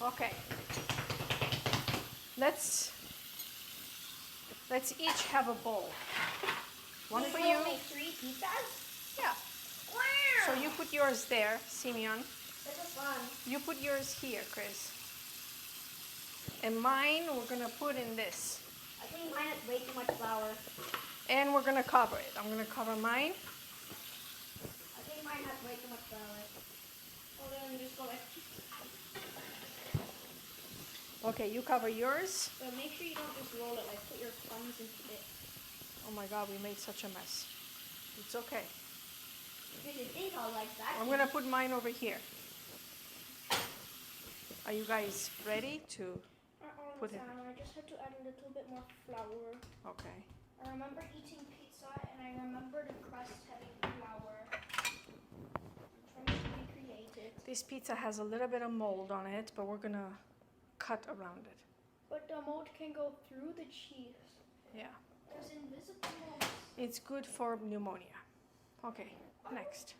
Okay. Let's each have a bowl. One for you. Make 3 pizzas? Yeah. Wow. So you put yours there, Simeon. This is fun. You put yours here, Chris. And mine, we're gonna put in this. I think mine has way too much flour. And we're gonna cover it. I'm gonna cover mine. I think mine has way too much flour. Well, then just go like. Okay, you cover yours. But make sure you don't just roll it. Like put your thumbs into it. Oh my God, we made such a mess. It's okay. Because you think I'll like that. I'm gonna put mine over here. Are you guys ready to put it? I just had to add a little bit more flour. Okay. I remember eating pizza and I remember the crust having flour. I'm trying to be creative. This pizza has a little bit of mold on it, but we're gonna cut around it. But the mold can go through the cheese. Yeah. There's invisible molds. It's good for pneumonia. Okay, next.